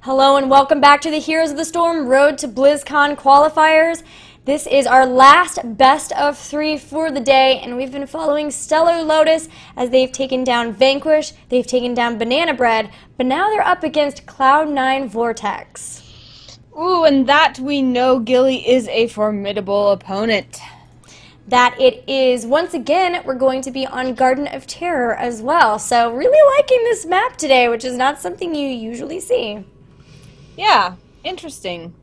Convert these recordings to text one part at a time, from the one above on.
Hello and welcome back to the Heroes of the Storm Road to BlizzCon qualifiers. This is our last best of 3 for the day, and we've been following Stellar Lotus as they've taken down Vanquish, they've taken down Banana Bread, but now they're up against Cloud9 Vortex. Ooh, and that we know Gilly is a formidable opponent. That it is. Once again, we're going to be on Garden of Terror as well, so really liking this map today, which is not something you usually see. Yeah, interesting.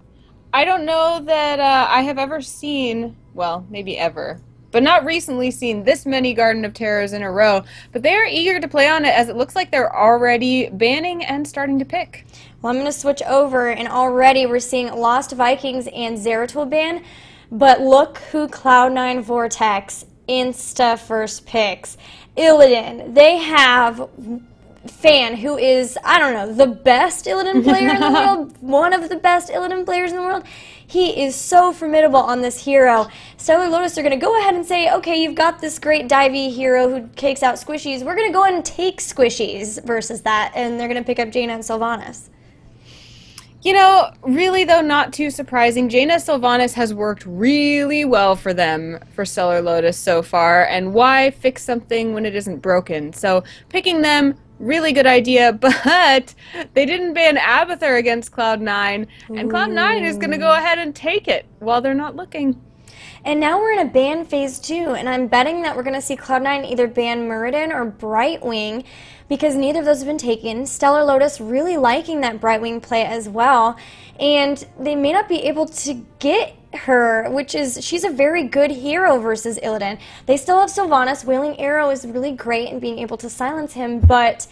I don't know that I have ever seen, well, maybe ever, but not recently seen this many Garden of Terrors in a row, but they are eager to play on it as it looks like they're already banning and starting to pick. Well, I'm going to switch over, and already we're seeing Lost Vikings and Zeratul ban, but look who Cloud9 Vortex insta first picks. Illidan. They have Fan, who is, I don't know, the best Illidan player in the world, one of the best Illidan players in the world. He is so formidable on this hero. Stellar Lotus are going to go ahead and say, okay, you've got this great divey hero who takes out squishies. We're going to go ahead and take squishies versus that, and they're going to pick up Jaina and Sylvanas. You know, really though, not too surprising. Jaina Sylvanas has worked really well for them, for Stellar Lotus so far, and why fix something when it isn't broken? So picking them, really good idea, but they didn't ban Abathur against Cloud9, and Cloud9 is going to go ahead and take it while they're not looking. And now we're in a ban phase 2, and I'm betting that we're going to see Cloud9 either ban Muradin or Brightwing, because neither of those have been taken. Stellar Lotus really liking that Brightwing play as well, and they may not be able to get her, which is, she's a very good hero versus Illidan. They still have Sylvanas. Wailing Arrow is really great in being able to silence him, but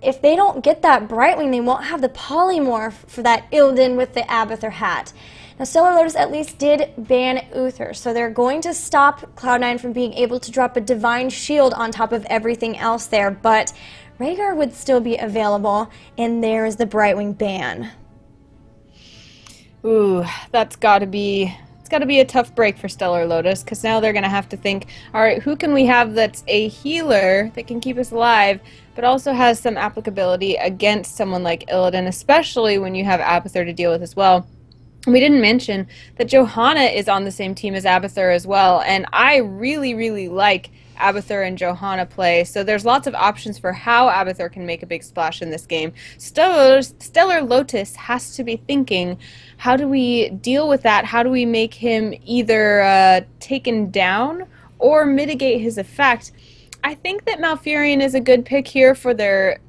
if they don't get that Brightwing, they won't have the polymorph for that Illidan with the Abathur hat. Now, Stellar Lotus at least did ban Uther, so they're going to stop Cloud9 from being able to drop a Divine Shield on top of everything else there, but Rhaegar would still be available, and there is the Brightwing ban. Ooh, it's got to be a tough break for Stellar Lotus, because now they're going to have to think, all right, who can we have that's a healer that can keep us alive, but also has some applicability against someone like Illidan, especially when you have Abathur to deal with as well. We didn't mention that Johanna is on the same team as Abathur as well, and I really, really like Abathur and Johanna play, so there's lots of options for how Abathur can make a big splash in this game. Stellar Lotus has to be thinking, how do we deal with that? How do we make him either taken down or mitigate his effect? I think that Malfurion is a good pick here for their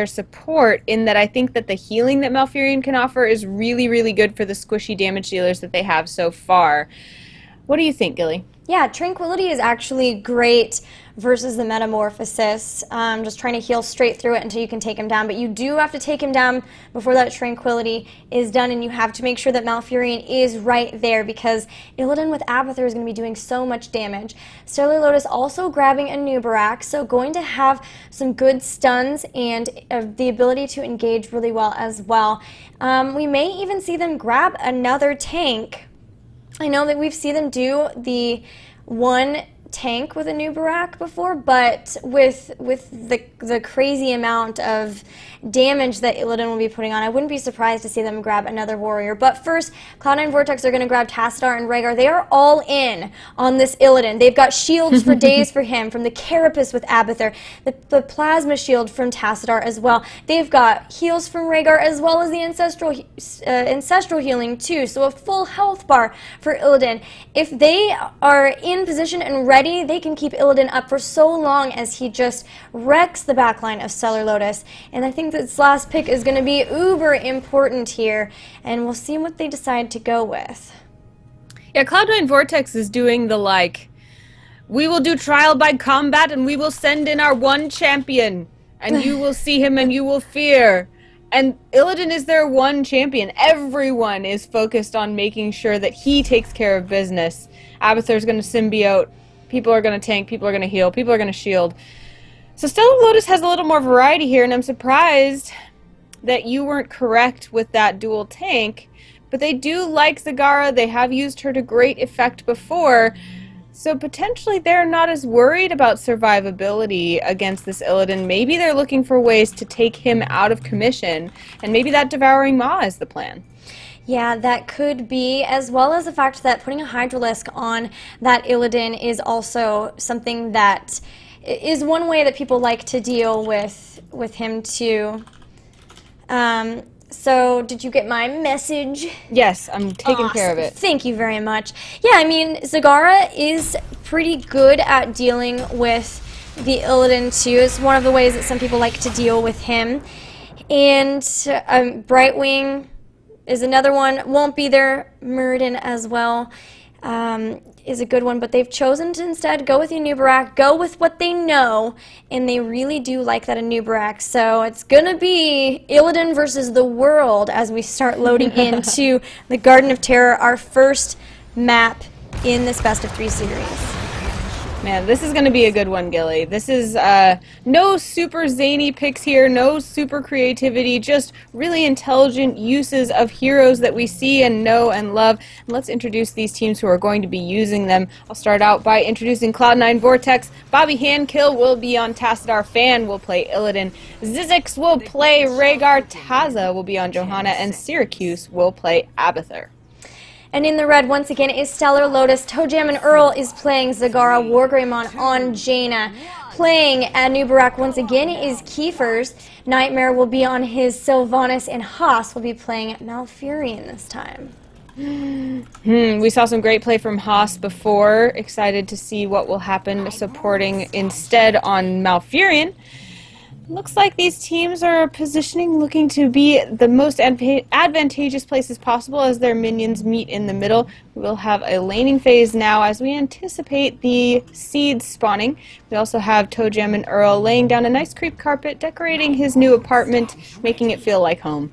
support, in that I think that the healing that Malfurion can offer is really, really good for the squishy damage dealers that they have so far. What do you think, Gilly? Yeah, Tranquility is actually great versus the Metamorphosis. Just trying to heal straight through it until you can take him down. But you do have to take him down before that Tranquility is done, and you have to make sure that Malfurion is right there, because Illidan with Abathur is going to be doing so much damage. Stellar Lotus also grabbing a Nubarak, so going to have some good stuns and the ability to engage really well as well. We may even see them grab another tank. I know that we've seen them do the one tank with a Nubarak before, but with the crazy amount of damage that Illidan will be putting on, I wouldn't be surprised to see them grab another warrior. But first, Cloud9 Vortex are going to grab Tassadar and Rhaegar. They are all in on this Illidan. They've got shields for days for him, from the Carapace with Abathur, the Plasma Shield from Tassadar as well. They've got heals from Rhaegar as well as the Ancestral Healing too, so a full health bar for Illidan. If they are in position and ready, they can keep Illidan up for so long as he just wrecks the backline of Stellar Lotus. And I think this last pick is going to be uber important here, and we'll see what they decide to go with. Yeah, Cloud9 Vortex is doing the, like, we will do trial by combat and we will send in our one champion, and you will see him and you will fear. And Illidan is their one champion. Everyone is focused on making sure that he takes care of business. Abathur's going to symbiote. People are going to tank. People are going to heal. People are going to shield. So Stellar Lotus has a little more variety here, and I'm surprised that you weren't correct with that dual tank. But they do like Zagara. They have used her to great effect before. So potentially they're not as worried about survivability against this Illidan. Maybe they're looking for ways to take him out of commission, and maybe that Devouring Maw is the plan. Yeah, that could be, as well as the fact that putting a Hydralisk on that Illidan is also something that is one way that people like to deal with him too. So, did you get my message? Yes, I'm taking care of it. Thank you very much. Yeah, I mean, Zagara is pretty good at dealing with the Illidan too. It's one of the ways that some people like to deal with him. And Brightwing is another one. Won't be there. Muradin as well is a good one, but they've chosen to instead go with Anubarak, go with what they know, and they really do like that Anubarak. So it's going to be Illidan versus the world as we start loading into the Garden of Terror, our first map in this Best of 3 series. Man, this is going to be a good one, Gilly. This is no super zany picks here, no super creativity, just really intelligent uses of heroes that we see and know and love. And let's introduce these teams who are going to be using them. I'll start out by introducing Cloud9 Vortex. Bobby Handkill will be on Tassadar. Fan will play Illidan. Zizix will play Rhaegar. Taza will be on Johanna. And Syracuse will play Abathur. And in the red, once again, is Stellar Lotus. Tojam and Earl is playing Zagara. Wargreymon on Jaina. Playing Anubarak once again is Kiefer's. Nightmare will be on his Sylvanas, and Haas will be playing Malfurion this time. We saw some great play from Haas before. Excited to see what will happen supporting instead on Malfurion. Looks like these teams are positioning looking to be the most advantageous places possible as their minions meet in the middle. We will have a laning phase now as we anticipate the seeds spawning. We also have Tojam and Earl laying down a nice creep carpet, decorating his new apartment, making it feel like home.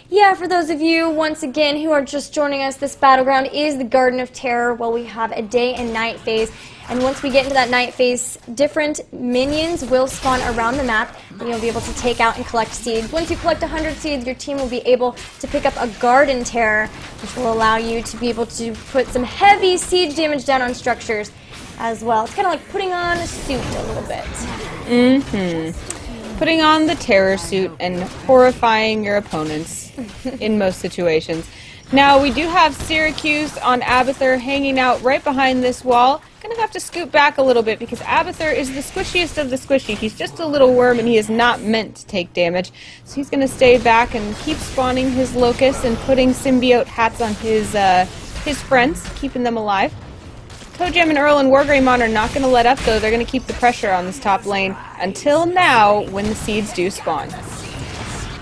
Yeah, for those of you, once again, who are just joining us, this battleground is the Garden of Terror, where we have a day and night phase. And once we get into that night phase, different minions will spawn around the map, and you'll be able to take out and collect seeds. Once you collect 100 seeds, your team will be able to pick up a Garden Terror, which will allow you to be able to put some heavy siege damage down on structures as well. It's kind of like putting on a suit a little bit. Putting on the terror suit and horrifying your opponents in most situations. Now, we do have Syracuse on Abathur hanging out right behind this wall. Gonna have to scoot back a little bit because Abathur is the squishiest of the squishy. He's just a little worm and he is not meant to take damage. So he's gonna stay back and keep spawning his locusts and putting symbiote hats on his friends, keeping them alive. Tojam and Earl and Wargreymon are not gonna let up though. They're gonna keep the pressure on this top lane until now when the seeds do spawn.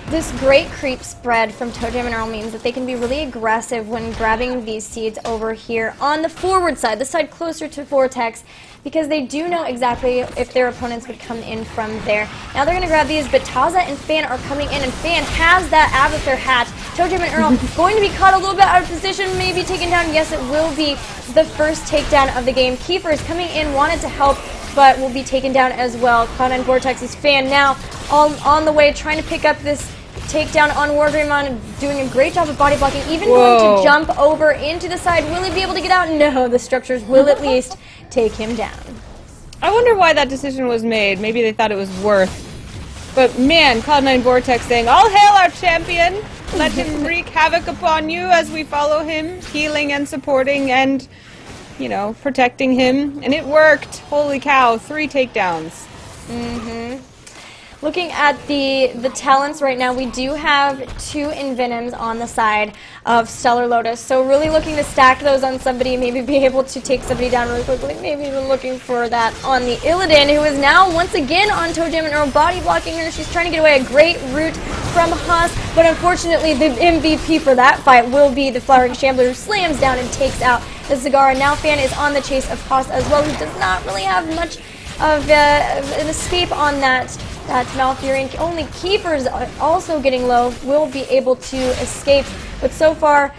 This great creep spread from Tojam and Earl means that they can be really aggressive when grabbing these seeds over here on the forward side, the side closer to Vortex, because they do know exactly if their opponents would come in from there. Now they're going to grab these, but Taza and Fan are coming in, and Fan has that Abathur hat. Tojam and Earl going to be caught a little bit out of position, maybe taken down. Yes, it will be the first takedown of the game. Kiefer is coming in, wanted to help, but will be taken down as well. Cloud9 Vortex's Fan now on the way, trying to pick up this takedown on Wargreymon, doing a great job of body blocking, even going to jump over into the side. Will he be able to get out? No, the structures will at least take him down. I wonder why that decision was made. Maybe they thought it was worth. But man, Cloud9 Vortex saying, "All hail our champion! Let him wreak havoc upon you," as we follow him, healing and supporting and, you know, protecting him. And it worked. Holy cow, 3 takedowns. Looking at the talents right now, we do have 2 Envenoms on the side of Stellar Lotus. So really looking to stack those on somebody, maybe be able to take somebody down really quickly. Maybe even looking for that on the Illidan, who is now once again on Tojam and Earl, body blocking her. She's trying to get away. A great route from Haas, but unfortunately the MVP for that fight will be the Flowering Shambler, who slams down and takes out the Zagara. Now Fan is on the chase of Haas as well, who does not really have much of an escape on that Malfurion. Only Keepers also getting low will be able to escape, but so far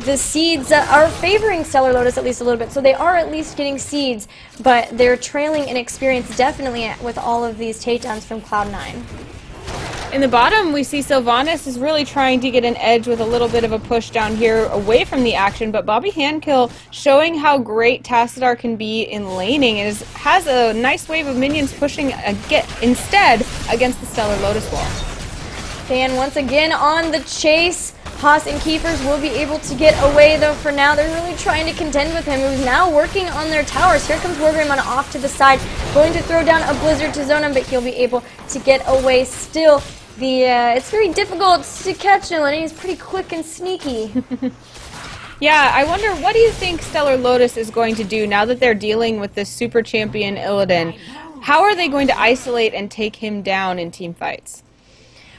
the seeds are favoring Stellar Lotus at least a little bit, so they are at least getting seeds, but they're trailing in experience definitely with all of these takedowns from Cloud9. In the bottom, we see Sylvanas is really trying to get an edge with a little bit of a push down here away from the action, but Bobby Handkill showing how great Tassadar can be in laning has a nice wave of minions pushing instead against the Stellar Lotus wall. Fan once again on the chase. Haas and Keepers will be able to get away, though for now they're really trying to contend with him, who's now working on their towers. Here comes Wargreymon off to the side, going to throw down a Blizzard to zone him, but he'll be able to get away still. It's very difficult to catch him, and he's pretty quick and sneaky. Yeah, I wonder, what do you think Stellar Lotus is going to do now that they're dealing with this super champion Illidan? How are they going to isolate and take him down in team fights?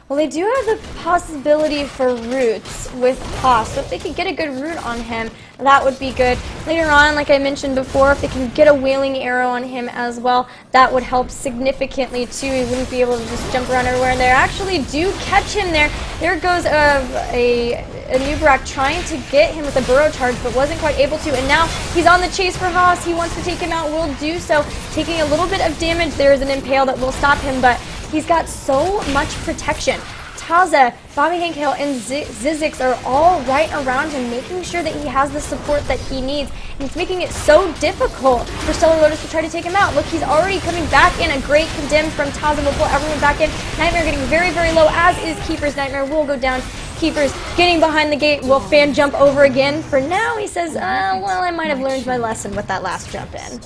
Well, they do have the possibility for roots with Haas, so if they could get a good root on him, that would be good. Later on, like I mentioned before, if they can get a Wailing Arrow on him as well, that would help significantly too. He wouldn't be able to just jump around everywhere, and they actually do catch him there. There goes a Nubarak trying to get him with a burrow charge, but wasn't quite able to, and now he's on the chase for Haas. He wants to take him out, will do so, taking a little bit of damage. There is an Impale that will stop him, but he's got so much protection. Taza, Bobby Handkill, and Zizix are all right around him, making sure that he has the support that he needs. And it's making it so difficult for Stellar Lotus to try to take him out. Look, he's already coming back in. A great condemn from Taza will pull everyone back in. Nightmare getting very, very low, as is Keeper's. Nightmare will go down. Keeper's getting behind the gate. Will Fan jump over again? For now, he says, well, I might have learned my lesson with that last jump in.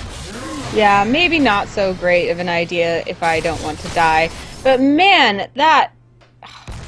Yeah, maybe not so great of an idea if I don't want to die. But man, that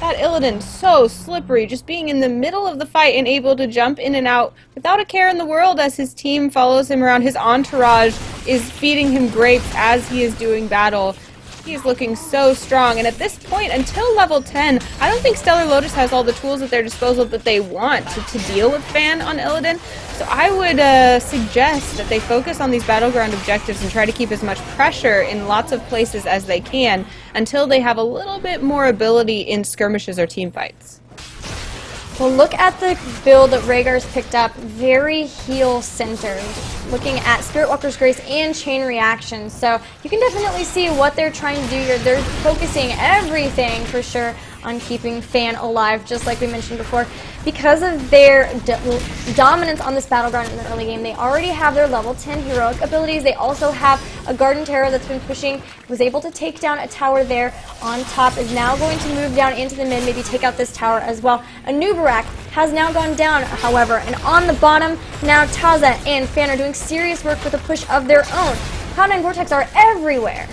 Illidan's so slippery, just being in the middle of the fight and able to jump in and out without a care in the world as his team follows him around. His entourage is feeding him grapes as he is doing battle. He's looking so strong, and at this point, until level 10, I don't think Stellar Lotus has all the tools at their disposal that they want to deal with Fan on Illidan. So I would suggest that they focus on these battleground objectives and try to keep as much pressure in lots of places as they can until they have a little bit more ability in skirmishes or team fights. Well, look at the build that Rhaegar's picked up. Very heal-centered. Looking at Spirit Walker's Grace and Chain Reaction. So you can definitely see what they're trying to do here. They're focusing everything, for sure, on keeping Fan alive, just like we mentioned before. Because of their dominance on this battleground in the early game, they already have their level 10 heroic abilities. They also have a Garden Terror that's been pushing, was able to take down a tower there on top, is now going to move down into the mid, maybe take out this tower as well. A Nubarak has now gone down, however, and on the bottom, now Taza and Fan are doing serious work with a push of their own. Cloud9 and Vortex are everywhere.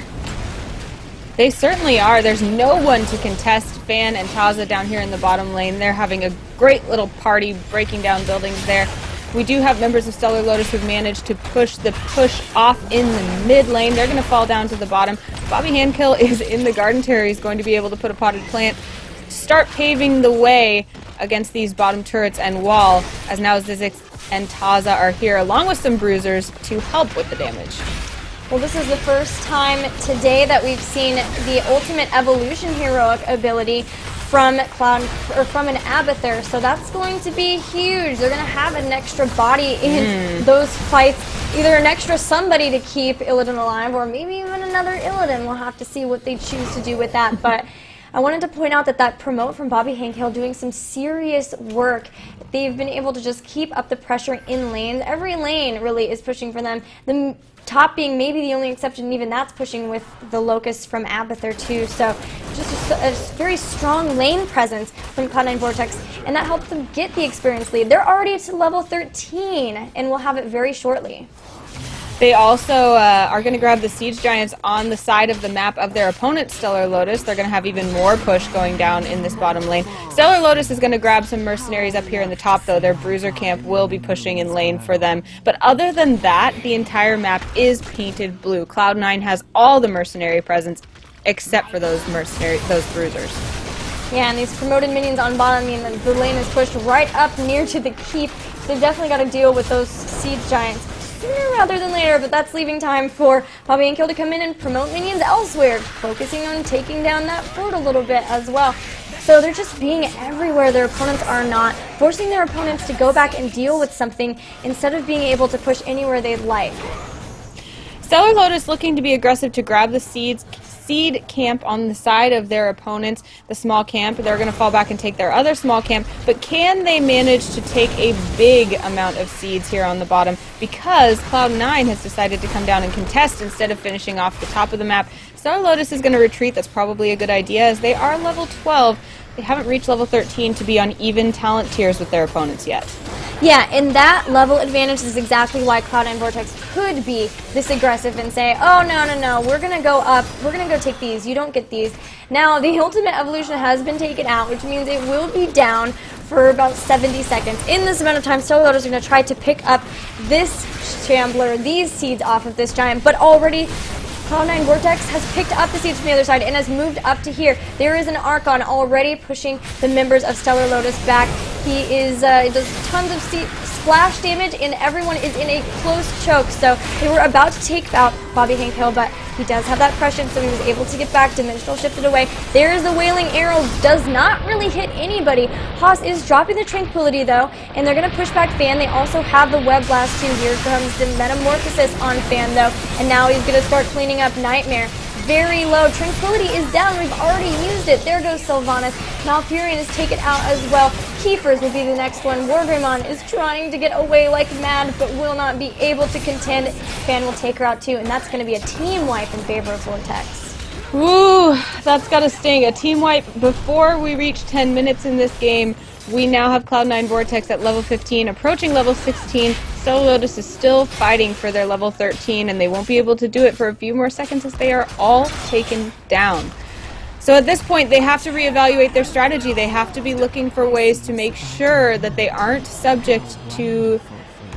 They certainly are. There's no one to contest Fan and Taza down here in the bottom lane. They're having a great little party breaking down buildings there. We do have members of Stellar Lotus who've managed to push the push off in the mid lane. They're going to fall down to the bottom. Bobby Handkill is in the Garden Terror. He's going to be able to put a potted plant, start paving the way against these bottom turrets and wall, as now Zizix and Taza are here, along with some bruisers, to help with the damage. Well, this is the first time today that we've seen the Ultimate Evolution heroic ability from from an Abathur, so that's going to be huge. They're going to have an extra body in those fights, either an extra somebody to keep Illidan alive, or maybe even another Illidan. We'll have to see what they choose to do with that, but I wanted to point out that promote from Bobby Handkill doing some serious work. They've been able to just keep up the pressure in lanes. Every lane really is pushing for them. The top being maybe the only exception, and even that's pushing with the Locust from Abathur too. So just a very strong lane presence from Cloud9 Vortex, and that helps them get the experience lead. They're already to level 13, and we'll have it very shortly. They also are going to grab the Siege Giants on the side of the map of their opponent, Stellar Lotus. They're going to have even more push going down in this bottom lane. Stellar Lotus is going to grab some mercenaries up here in the top, though. Their Bruiser camp will be pushing in lane for them. But other than that, the entire map is painted blue. Cloud9 has all the mercenary presence, except for those Bruisers. Yeah, and these promoted minions on bottom mean that the lane is pushed right up near to the keep. So they've definitely got to deal with those Siege Giants sooner rather than later, but that's leaving time for Bobby Handkill to come in and promote minions elsewhere, focusing on taking down that fort a little bit as well. So they're just being everywhere their opponents are not, forcing their opponents to go back and deal with something instead of being able to push anywhere they'd like. Stellar Lotus looking to be aggressive to grab the seeds, seed camp on the side of their opponents, the small camp. They're going to fall back and take their other small camp, but can they manage to take a big amount of seeds here on the bottom? Because Cloud9 has decided to come down and contest instead of finishing off the top of the map. Stellar Lotus is going to retreat. That's probably a good idea, as they are level 12. They haven't reached level 13 to be on even talent tiers with their opponents yet. Yeah, and that level advantage is exactly why Cloud9 Vortex could be this aggressive and say, oh, no, we're going to go up, we're going to go take these, you don't get these. Now, the ultimate evolution has been taken out, which means it will be down for about 70 seconds. In this amount of time, Stellar Lotus are going to try to pick up this Shambler, these seeds off of this giant, but already Cloud9 Vortex has picked up the seeds from the other side and has moved up to here. There is an Archon already pushing the members of Stellar Lotus back. He is does tons of splash damage, and everyone is in a close choke. So they were about to take out Bobby Hankill, but he does have that prescience, so he was able to get back. Dimensional shifted away. There is the Wailing Arrow, does not really hit anybody. Haas is dropping the Tranquility though, and they're going to push back Fan. They also have the Web Blast too. Here comes the Metamorphosis on Fan though, and now he's going to start cleaning up Nightmare. Very low. Tranquility is down. We've already used it. There goes Sylvanas. Malfurion is taken out as well. Kiefer's will be the next one. Wargreymon is trying to get away like mad, but will not be able to contend. Fan will take her out too, and that's going to be a team wipe in favor of Vortex. Ooh, that's got to sting. A team wipe before we reach 10 minutes in this game. We now have Cloud9 Vortex at level 15, approaching level 16. Stellar Lotus is still fighting for their level 13, and they won't be able to do it for a few more seconds as they are all taken down. So at this point, they have to reevaluate their strategy. They have to be looking for ways to make sure that they aren't subject to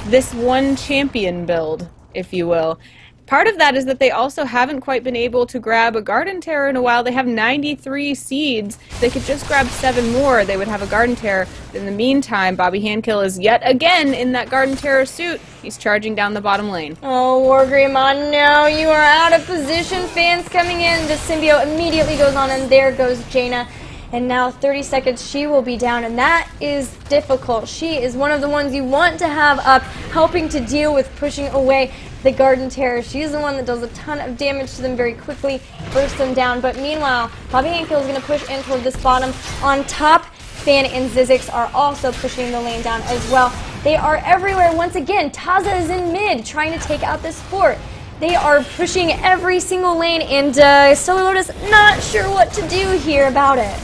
this one champion build, if you will. Part of that is that they also haven't quite been able to grab a Garden Terror in a while. They have 93 seeds. If they could just grab 7 more, they would have a Garden Terror. In the meantime, Bobby Hankill is yet again in that Garden Terror suit. He's charging down the bottom lane. Oh, Wargreymon, no, you are out of position. Fans coming in. The symbiote immediately goes on, and there goes Jaina. And now 30 seconds, she will be down, and that is difficult. She is one of the ones you want to have up, helping to deal with pushing away the Garden Terror. She's the one that does a ton of damage to them very quickly, bursts them down. But meanwhile, Bobby Hankill is going to push in toward this bottom. On top, Fan and Zizix are also pushing the lane down as well. They are everywhere. Once again, Taza is in mid, trying to take out this fort. They are pushing every single lane, and Stellar Lotus not sure what to do here about it.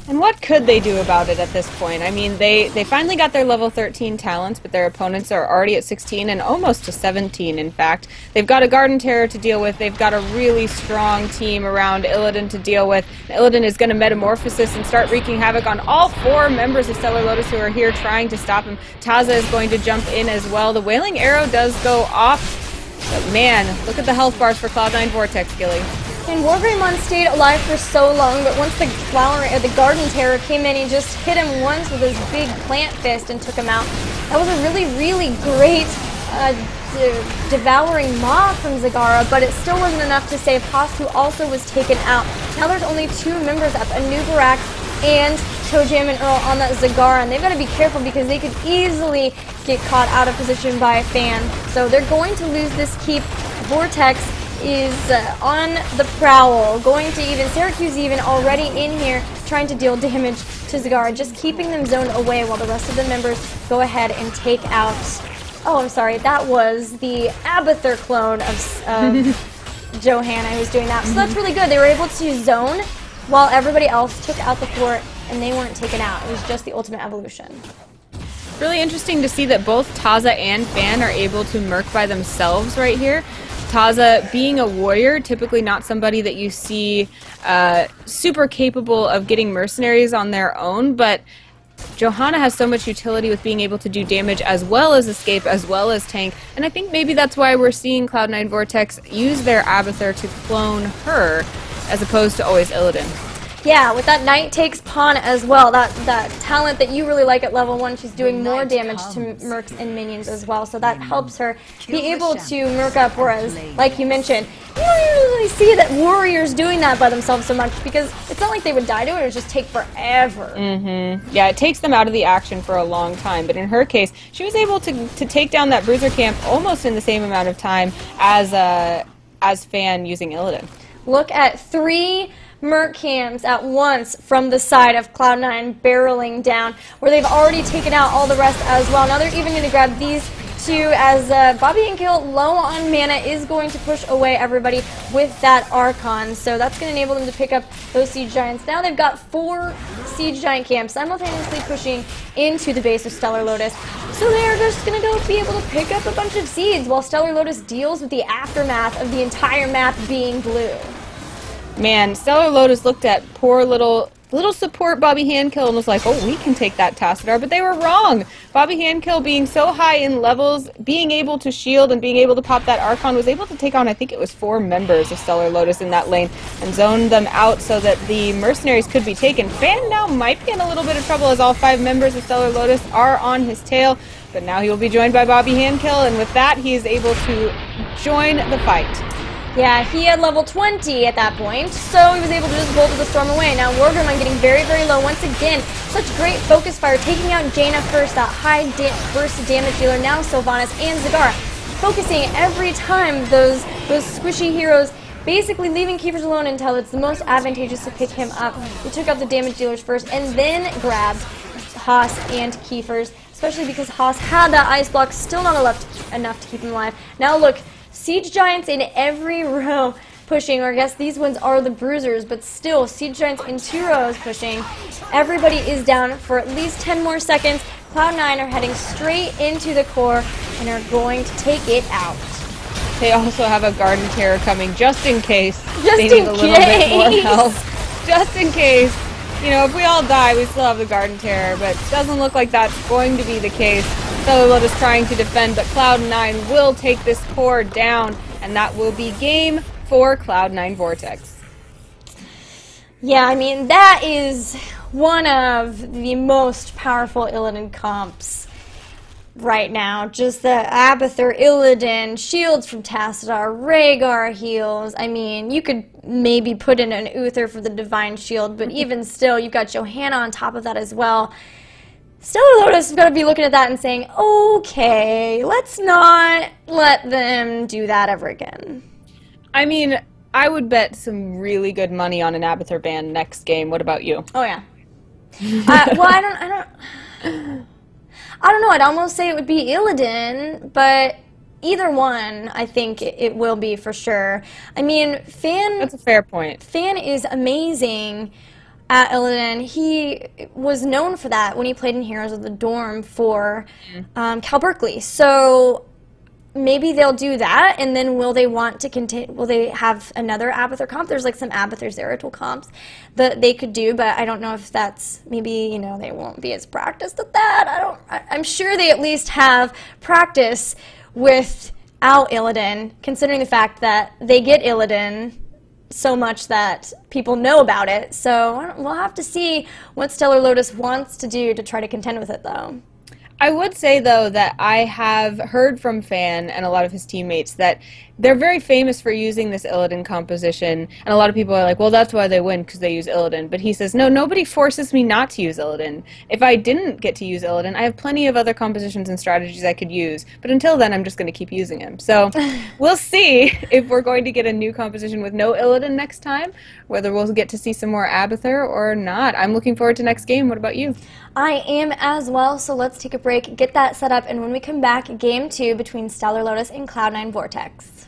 And what could they do about it at this point? I mean, they finally got their level 13 talents, but their opponents are already at 16 and almost to 17, in fact. They've got a Garden Terror to deal with. They've got a really strong team around Illidan to deal with. Illidan is going to Metamorphosis and start wreaking havoc on all 4 members of Stellar Lotus who are here trying to stop him. Taza is going to jump in as well. The Wailing Arrow does go off, but man, look at the health bars for Cloud9 Vortex, Gilly. And Wargreymon stayed alive for so long, but once the Garden Terror came in, he just hit him once with his big plant fist and took him out. That was a really, really great devouring maw from Zagara, but it still wasn't enough to save Haas, who also was taken out. Now there's only 2 members up, Anubarak and Tojam and Earl on that Zagara, and they've got to be careful because they could easily get caught out of position by a Fan. So they're going to lose this keep. Vortex is on the prowl, going to even, Syracuse even already in here, trying to deal damage to Zagara, just keeping them zoned away while the rest of the members go ahead and take out, oh, I'm sorry, that was the Abathur clone of Johanna who's doing that. So that's really good. They were able to zone while everybody else took out the fort, and they weren't taken out. It was just the ultimate evolution. Really interesting to see that both Taza and Fan are able to merc by themselves right here. Taza, being a warrior, typically not somebody that you see super capable of getting mercenaries on their own, but Johanna has so much utility with being able to do damage as well as escape, as well as tank, and I think maybe that's why we're seeing Cloud9 Vortex use their Abathur to clone her, as opposed to always Illidan. Yeah, with that Knight Takes Pawn as well, that talent that you really like at level 1, she's doing more damage to mercs and minions as well, so that helps her be able to merc up, whereas, like you mentioned, you don't really see that warriors doing that by themselves so much, because it's not like they would die to it, it would just take forever. Yeah, it takes them out of the action for a long time, but in her case, she was able to take down that bruiser camp almost in the same amount of time as as Fan using Illidan. Look at 3 Merc camps at once from the side of Cloud9 barreling down, where they've already taken out all the rest as well. Now they're even going to grab these 2 as Bobby and Gil, low on mana, is going to push away everybody with that Archon. So that's going to enable them to pick up those Siege Giants. Now they've got 4 Siege Giant camps simultaneously pushing into the base of Stellar Lotus. So they are just going to go be able to pick up a bunch of seeds while Stellar Lotus deals with the aftermath of the entire map being blue. Man, Stellar Lotus looked at poor little support Bobby Handkill and was like, oh, we can take that Tassadar, but they were wrong. Bobby Handkill, being so high in levels, being able to shield and being able to pop that Archon, was able to take on, I think it was 4 members of Stellar Lotus in that lane and zone them out so that the mercenaries could be taken. Fan now might be in a little bit of trouble as all 5 members of Stellar Lotus are on his tail, but now he will be joined by Bobby Handkill, and with that, he is able to join the fight. Yeah, he had level 20 at that point, so he was able to just bolt the storm away. Now Wargreymon getting very, very low once again. Such great focus fire, taking out Jaina first, that high burst damage dealer. Now Sylvanas and Zagara focusing every time those squishy heroes, basically leaving Keepers alone until it's the most advantageous to pick him up. He took out the damage dealers first and then grabbed Haas and Keepers, especially because Haas had that ice block, still not enough to keep him alive. Now look, Siege Giants in every row pushing, or I guess these ones are the Bruisers, but still, Siege Giants in 2 rows pushing. Everybody is down for at least 10 more seconds. Cloud9 are heading straight into the core and are going to take it out. They also have a Garden Terror coming just in case. Just they need a little bit more help. Just in case. You know, if we all die, we still have the Garden Terror, but it doesn't look like that's going to be the case. Stellar Lotus trying to defend, but Cloud9 will take this core down, and that will be game for Cloud9 Vortex. Yeah, I mean, that is one of the most powerful Illidan comps right now. Just the Abathur, Illidan, shields from Tassadar, Rhaegar heals. I mean, you could maybe put in an Uther for the Divine Shield, but even still, you've got Johanna on top of that as well. Stellar Lotus has got to be looking at that and saying, okay, let's not let them do that ever again. I mean, I would bet some really good money on an Abathur ban next game. What about you? Oh, yeah. Well, I don't know. I'd almost say it would be Illidan, but either one, I think it will be for sure. I mean, Fan... That's a fair point. Fan is amazing at Illidan. He was known for that when he played in Heroes of the Dorm for Cal Berkeley. So maybe they'll do that, and then will they want to continue? Will they have another Abathur comp? There's like some Abathur Zeratul comps that they could do, but I don't know if that's, maybe, you know, they won't be as practiced at that. I'm sure they at least have practice without Illidan, considering the fact that they get Illidan so much that people know about it. So we'll have to see what Stellar Lotus wants to do to try to contend with it, though. I would say, though, that I have heard from Fan and a lot of his teammates that they're very famous for using this Illidan composition, and a lot of people are like, well, that's why they win, because they use Illidan. But he says, no, nobody forces me not to use Illidan. If I didn't get to use Illidan, I have plenty of other compositions and strategies I could use, but until then, I'm just going to keep using him. So we'll see if we're going to get a new composition with no Illidan next time, whether we'll get to see some more Abathur or not. I'm looking forward to next game. What about you? I am as well, so let's take a break, get that set up, and when we come back, Game 2 between Stellar Lotus and Cloud9 Vortex.